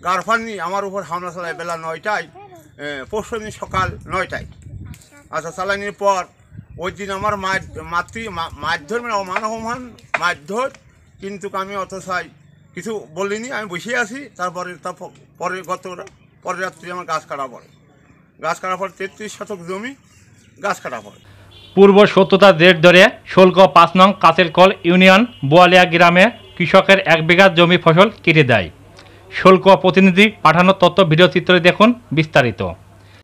গারফান নিয়ে আমার উপর হামলা চালায় বেলা 9টায়, পরশু দিন সকাল 9টায়। আচ্ছা, চালানির পর ওই দিন আমার মারধর মানে অমান মারধর, কিন্তু আমি অথচাই কিছু বলিনি, আমি বসে আছি। তারপরে পরের রাত্রি আমার গাছ কাটা পড়ে। গাছ কাটা পড়ে 33 শতক জমি গাছ কাটা পড়ে। পূর্ব সত্যতা জের ধরে শুল্ক 5 নং কাঁচেরকল ইউনিয়ন বোয়ালিয়া গ্রামে কৃষকের 1 বিঘা জমি ফসল কেটে দেয়। শুল্ক প্রতিনিধি পাঠানো তথ্য ভিডিও চিত্রে দেখুন বিস্তারিত।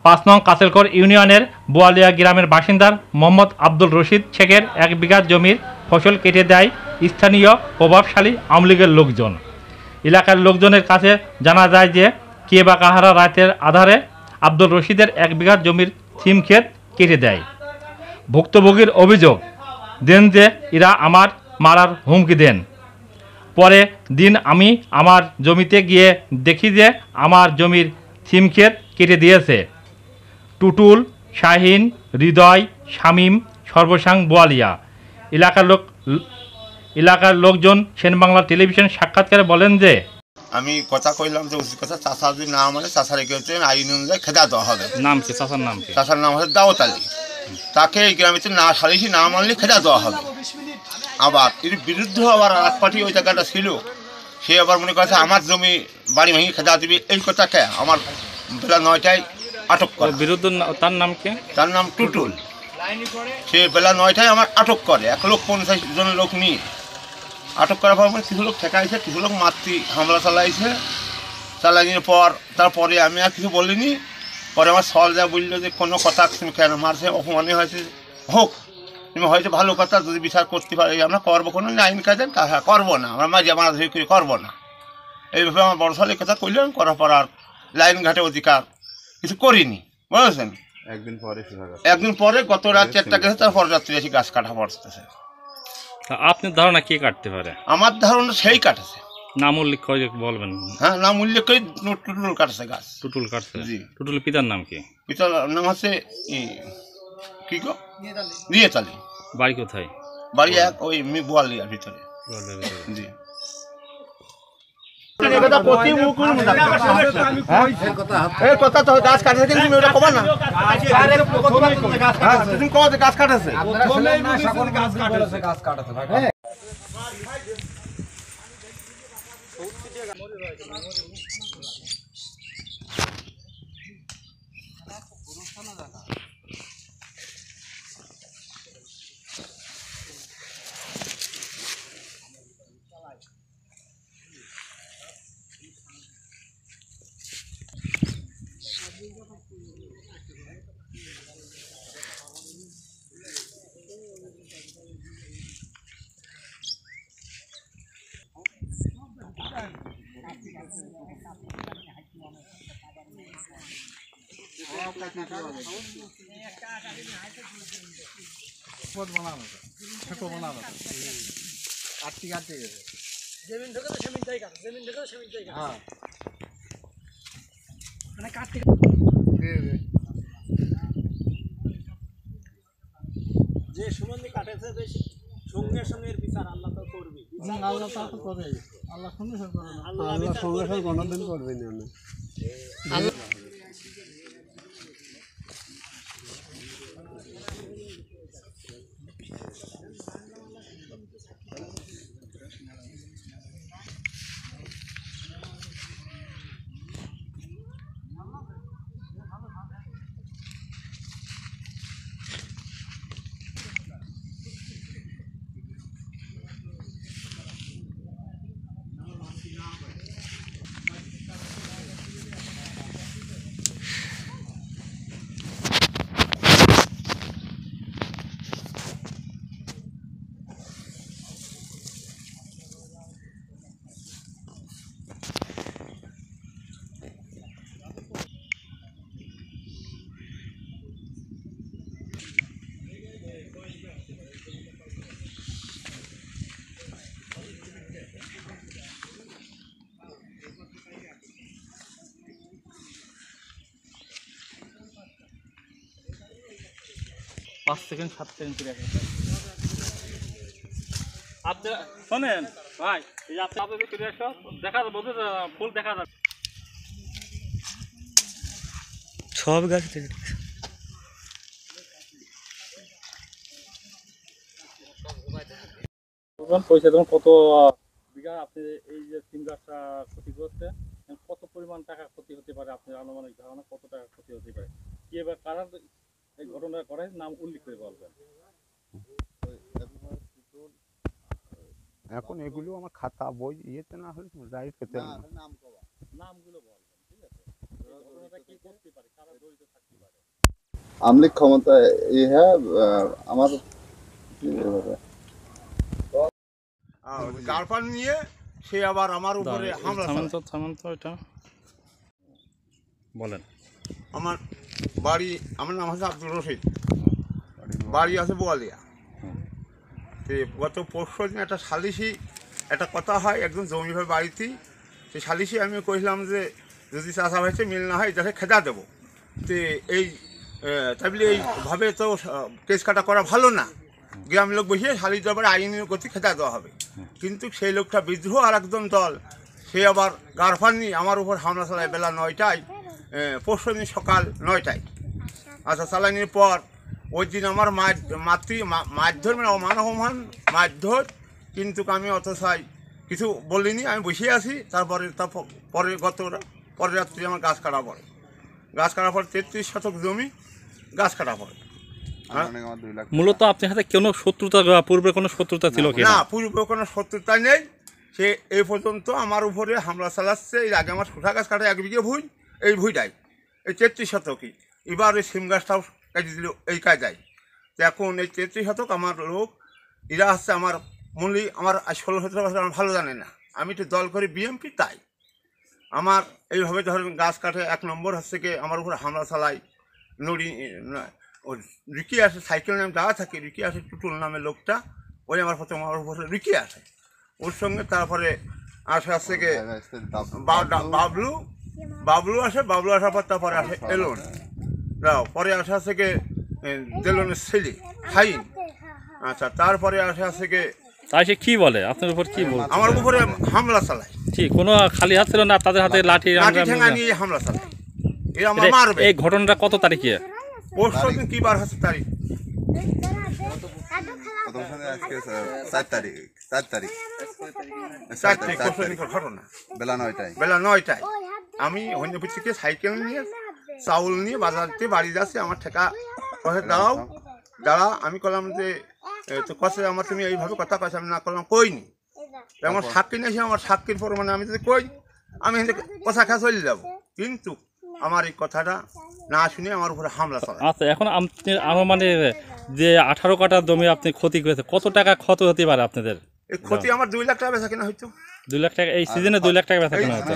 5 নং কাঁচেরকল ইউনিয়নের বোয়ালিয়া গ্রামের বাসিন্দার মোহাম্মদ আব্দুল রশিদ শেখের 1 বিঘা জমির ফসল কেটে দেয় স্থানীয় প্রভাবশালী আওয়ামী লীগের লোকজন। এলাকার লোকজনের কাছে জানা যায় যে কে বা কাহারা রাতের আধারে আব্দুল রশিদের 1 বিঘা জমির সিম ক্ষেত কেটে দেয়। ভুক্তভোগীর অভিযোগ দেন যে এরা আমার মারার হুমকি দেন। পরে দিন আমি আমার জমিতে গিয়ে দেখি যে আমার জমির সিম ক্ষেত কেটে দিয়েছে টুটুল, শাহিন, হৃদয়, শামীম, সর্বসাং বোয়ালিয়া। এলাকার লোকজন সেন বাংলা টেলিভিশন সাক্ষাৎকারে বলেন যে আমি কথা কইলাম যে উচিত কথা, চাষা যদি না মানে চাষার এগিয়ে আইন অনুযায়ী খেদা দেওয়া হবে। নাম কি চাষার নাম? চাষার নাম হচ্ছে দাওয়াত আলী। তাকে এই গ্রামেতে না সারিয়েছি, না মানলে খেদা দেওয়া হবে। আবার এর বিরুদ্ধে আবার এক পার্টি ওই জায়গাটা ছিল, সে আবার মনে করছে আমার জমি বাড়ি ভেঙে খেদা দিবে। এই কথাকে আমার বেলা 9টায় আটক করে। বিরুদ্ধে তার নাম কি? তার নাম টুটুল। সে বেলা 9টায় আমার আটক করে, 150 জন লোক নিয়ে আটক করার পর কিছু লোক ঠেকাইছে, কিছু লোক হামলা চালাইছে। চালানোর পর তারপরে আমি আর কিছু বলিনি। পরে আমার সল যা বললো যে কোনো কথা তুমি কেন মারছে, অপমানে হয়েছে, হোক তুমি হয়তো ভালো কথা যদি বিচার করতে পারি আমরা করবো, কোনো আইন কাজে করবো না, আমরা মাঝে মারা ধরে করে করবো না। এইভাবে আমার বড় সাল এই কথা কইলাম। করার পর আর লাইন ঘাটে অধিকার কিছু করিনি, বুঝেছেন। একদিন পরে গত রাত 4টা গেছে, তারপর রাত্রি এসে গাছ কাটা পড়তেছে। আপনার ধারণা কে কাটতে পারে? আমার ধারণা সেই কাটেছে। নাম উল্লেখ করে বলবেন? হ্যাঁ, নাম উল্লেখ করে টুটুল কাটছে গাছ। টুটুল কাটছে? জি। টুটুল পিতার নাম কি? পিতার নাম হচ্ছে কি গো, নিয়েতালি। বাড়ি কোথায়? বাড়ি ওই বোয়ালিয়ার ভিতরে। জি। কথা তো গাছ কাটছে, কিন্তু ওটা কমা না, তুমি কমাতে গাছ কাটাছে। যে সুমন্দি কাটেছে সঙ্গে সঙ্গে বিচার আল্লাহ তো করবে। আল্লাহ তো করবে, আল্লাহ সঙ্গে সঙ্গে করবে না, আল্লাহ সঙ্গে সঙ্গে কোনোদিন করবে না। পাঁচ সেকেন্ড 7 সেকেন্ড করে আপনি শোনেন ভাই, এই আপনি ফিরে আসো, দেখা যাবে ফুল দেখা যাবে। সব গাছ থেকে পয়সা তখন কত বিঘা আপনি এই যে সিম গাছটা ক্ষতি করছে, কত পরিমাণ টাকা ক্ষতি হতে পারে আপনার আনুমানিক ধারণা, কত টাকা ক্ষতি হতে পারে, কি এবার কারা এই ঘটনা করে নাম উল্লেখ করে বলবেন? এখন এগুলো আমার খাতা বই ইয়েতে না হলে রাইট পেতে না। নামগুলো বলবেন, ঠিক আছে? এই ঘটনাটা কি করতে পারে, কারা জড়িত থাকতে পারে? আমলিক ক্ষমতায় হ্যাঁ আমার গারপান নিয়ে সে আবার আমার উপরে হামলা চালায়। থামান তো এটা বলেন। আমার বাড়ি, আমার নাম হচ্ছে আব্দুল রশিদ, বাড়ি আছে বোয়ালিয়া। গত পরশু দিন একটা সালিশি একটা কথা হয় একজন জমি ভাই বাড়িতেই, সেই সালিশি আমি কইলাম যে যদি চাষা হয়েছে মিল না হয় যাকে খেদা দেবো। তো এই তাই বলে এইভাবে তো কেস কাটা করা ভালো না, গ্রামের লোক বসে শালির দরবারে আইনের গতি খেদা দেওয়া হবে। কিন্তু সেই লোকটা বিদ্রোহ আর একজন দল, সে আবার গারফান নিয়ে আমার উপর হামলা চালায় বেলা 9টায়, পরশু দিন সকাল 9টায়। আচ্ছা, চালানির পর ওই দিন আমার মারধর মানে অমানবমান মারধর, কিন্তু আমি অথচাই কিছু বলিনি, আমি বসে আছি। তারপরে পরের রাত্রি আমার গাছ কাটা পড়ে, গাছ কাটার পর 33 শতক জমি গাছ কাটা পড়ে। মূলত আপনার সাথে কোনো শত্রুতা, পূর্বে কোনো শত্রুতা ছিল কি না? পূর্বে কোনো শত্রুতা নেই। সে এই পর্যন্ত আমার উপরে হামলা চালাচ্ছে। এর আগে আমার শসা গাছ কাটা 1 বিঘে ভুঁই, এই ভুঁইটাই এই 33 শতকই। এবার এই সিম গাছটাও কেটে দিল এই কায়দায়। তো এখন এই 33 শতক আমার লোক, এরা হচ্ছে আমার মূলি, আমার 16-17 বছর আমার ভালো জানে না, আমি একটু দল করি বিএমপি, তাই আমার এইভাবে ধরেন গাছ কাটে 1 নম্বর হচ্ছে কি আমার উপরে হামলা চালাই। নড়ি রিকি আসে, সাইকেল নামে যাওয়া থাকে, রিকি আসে টুটুল নামে লোকটা, ওই আমার প্রথম আমার উপরে রিকি আসে, ওর সঙ্গে তারপরে আসে আসছে কি বাবলু আসে, বাবলু আসার পর তারপরে আসে এলন, পরে আসে আছে কি দেলনের ছেলে হাইন। আচ্ছা, তারপরে আসে আছে কি তাই সে কি বলে আপনার উপর, কি বলে আমার উপরে হামলা চালায়। ঠিক কোনো খালি হাত ছিল না, তাদের হাতে লাঠি ঠেঙা নিয়ে হামলা চালায়, এরা আমার মারবে। এই ঘটনাটা কত তারিখে? পরশু দিন কি বার হচ্ছে তারিখ? 4 তারিখ ঘটনা বেলা 9টায়। বেলা 9টায় আমি হন্যপুর থেকে সাইকেল নিয়ে চাউল নিয়ে বাজারতে বাড়ি যাচ্ছি। আমার ঠেকা কথা দাঁড়া, আমি করলাম যে তো কথা আমার তুমি এইভাবে কথা কয়েছে, আমি না করলাম কইনি। আমার সাক্ষী নিয়েছি, আমার সাক্ষীর পর মানে আমি যদি কই আমি কথা খা চলে যাবো, কিন্তু আমার এই কথাটা না শুনে আমার উপরে হামলা চালায়। আচ্ছা, এখন আপনি মানে যে 18 কাঠা জমি আপনি ক্ষতি করেছে, কত টাকা ক্ষতি হতে পারে আপনাদের? এই ক্ষতি আমার 2 লাখ টাকা বেচা কিনা হইতো। 2 লাখ টাকা এই সিজনে 2 লাখ টাকা বেচা কিনা হতো।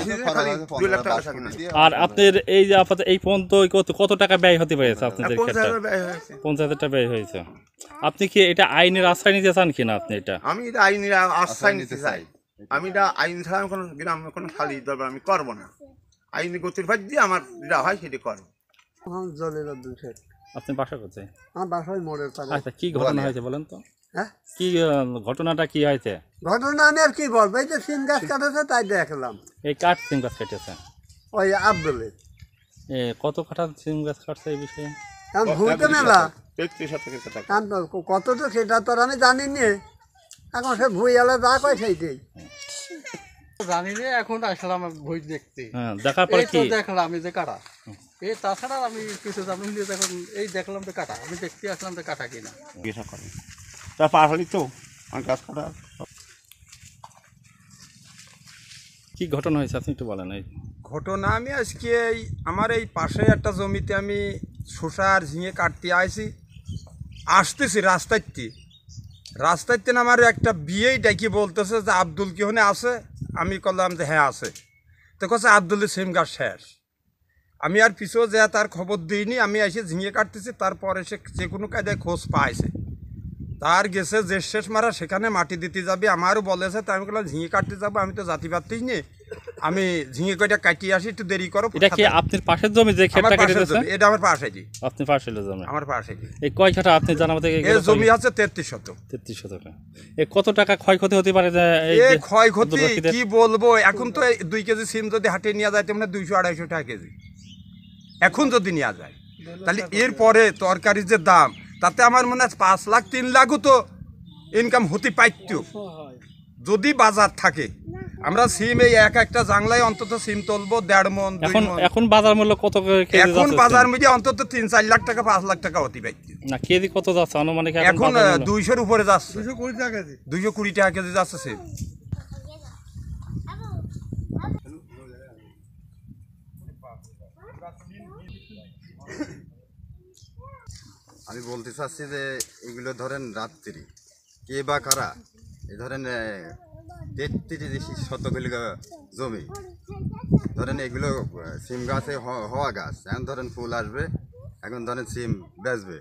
2 লাখ টাকা বেচা কিনা। আর আপনার এই যে আপাতত এই পর্যন্ত কত টাকা ব্যয় হতে পেরেছে আপনাদের ক্ষেত্রে? 50,000 টাকা ব্যয় হয়েছে। আপনি কি এটা আইনের আশ্রয় নিতে চান কিনা? আপনি এটা আমি এটা আইনের আশ্রয় নিতে চাই। আমি এটা আইন ছাড়া কোনো গ্রামে কোনো খালি দরবার আমি করবো না। আইনি গতির ভাগ দিয়ে আমার যেটা হয় সেটা করবো। আপনি বাসা করছে? আমার বাসায় মোড়ের পাশে। আচ্ছা, কি ঘটনা হয়েছে বলেন তো? হ্যাঁ, কি ঘটনাটা কি হয়েছে? ঘটনা আমি আর কি বলবো, এই যে সিম গাছ কাটেছে তাই দেখলাম। এই কাঠ সিম গাছ কেটেছে ওই আব্দুলের কত কাঠা সিম গাছ কাটছে এই বিষয়ে? এখন ভুলতে মেলা 33 শতকের কথা। কত তো সেটা তো আমি জানি নি, এখন সে ভুই এলা যা কয় সেইটাই জানি রে। এখন আসলাম ভুই দেখতে, দেখার পরে কি দেখলাম আমি যে কাটা, এই তাছাড়া আমি কিছু জানি না। এখন এই দেখলাম তো কাটা, আমি দেখতে আসলাম তো কাটা কিনা। তা পার হলি তো আমার গাছ কাটা। কি ঘটনা হয়েছে আপনি একটু বলেন। এই ঘটনা আমি আজকে আমার এই পাশে একটা জমিতে আমি শসা আর ঝিঙে কাটতে আসতেছি রাস্তাতে আমার একটা বিয়েই ডাকি বলতেছে যে আব্দুল কি ওখানে আছে? আমি বললাম যে হ্যাঁ আছে। তো কাছে আব্দুলের সিম গাছ শেষ। আমি আর পিছু যা তার খবর দিইনি, আমি এসে ঝিঙে কাটতেছি। তারপরে সে যে কোনো কায়দায় খোঁজ পাইছে, তার গেছে যে শেষ মারা সেখানে মাটি দিতে যাবে, আমারও বলেছে। তাই আমি বললাম ঝিঙে কাটতে যাবো, আমি তো জাতি পারতেই নি, আমি ঝিঙে কয়টা কাটিয়ে আসি, একটু দেরি করো। এটা কি আপনার পাশের জমি যে ক্ষেতটা কেটেছে? এটা আমার পাশে, আপনার পাশের জমি? আমার পাশে। এই কয় কাঠা আপনি জানাবো? এই জমি আছে 33 শতক। 33 শতক। এই কত টাকা ক্ষয়ক্ষতি হতে পারে? এই ক্ষয়ক্ষতি কি বলবো, এখন তো 2 কেজি সিম যদি হাটে নিয়ে যায় মানে 200-250 টাকা কেজি। এখন যদি নেওয়া যায় তাহলে এরপরে তরকারির যে দাম তাতে আমার মনে হয় 5 লাখ 3 লাখও তো ইনকাম হতে পারত যদি বাজার থাকে। আমরা সিম এই একটা জাংলায় অন্তত সিম তুলবো 1.5 মণ 2 মণ। এখন বাজার মূল্য কত করে কেজি এখন যাচ্ছে? বাজার মূল্য অন্তত 3-4 লাখ টাকা 5 লাখ টাকা হতে পারত। না কেজি কত যাচ্ছে আনুমানিক? এখন 200-র উপরে যাচ্ছে, 220 টাকা কেজি। 220 টাকা কেজি যাচ্ছে সিম। আমি বলতে চাচ্ছি যে এগুলো ধরেন রাত্রি কে বা কারা এই ধরেন 33 শতক জমি ধরেন এগুলো সিম গাছে হওয়া গাছ, এখন ধরেন ফুল আসবে, এখন ধরেন সিম বেচবে,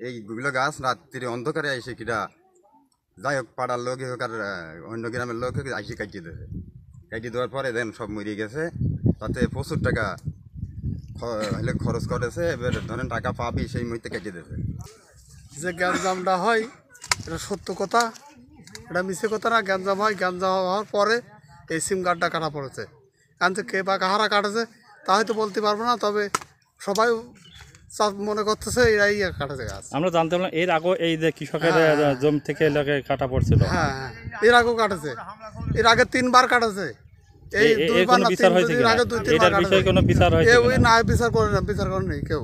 এইগুলো গাছ রাত্রি অন্ধকারে এসে কিরা যাই হোক পাড়ার লোক হোক আর অন্য গ্রামের লোক হোক এসে কাটিয়ে দেবে। কাটিয়ে দেওয়ার পরে দেন সব মরিয়ে গেছে, তাতে প্রচুর টাকা হলে খরচ করেছে, এবার ধরেন টাকা পাবি সেই মুহূর্তে কেটে দেবে। যে গ্যাঞ্জামটা হয় এটা সত্য কথা, এটা মিছে কথা না। গ্যাঞ্জাম হয়, গ্যাঞ্জাম হওয়ার পরে এই সিম গাছটা কাটা পড়েছে। এখন যে কে বা কাহারা কাটেছে তা হয়তো বলতে পারবো না, তবে সবাই মনে করতেছে এরাই কাটেছে গাছ। আমরা জানতে পারলাম এর আগে এই যে কৃষকের জমি থেকে এলাকায় কাটা পড়ছিল। হ্যাঁ, এর আগেও কাটেছে, এর আগে 3 বার কাটেছে। এই 2 বার না 3 বার, এর আগে 2-3 বার কাটেছে। কোনো বিচার হয়েছে? ওই না বিচার করে না, বিচার করে নেই কেউ।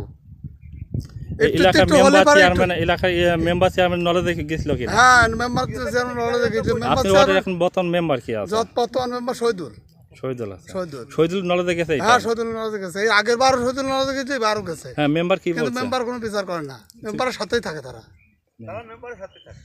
এলাকার মেম্বার চেয়ারম্যান, এলাকার মেম্বার চেয়ারম্যান নলেজে গেছিল কি? হ্যাঁ, মেম্বার চেয়ারম্যান নলেজে গেছিল। মেম্বার চেয়ারম্যান এখন বর্তমান মেম্বার কি আছে? বর্তমান মেম্বার শহীদুল আছে। শহীদুল শহীদুল নলেজে গেছে? হ্যাঁ, শহীদুল নলেজে গেছে। এই আগের বার শহীদুল নলেজে গেছে, এবারও গেছে। হ্যাঁ, মেম্বার কি কিন্তু বলছে? মেম্বার কোনো বিচার করে না, মেম্বারের সাথেই থাকে তারা। মেম্বারের সাথে থাকে।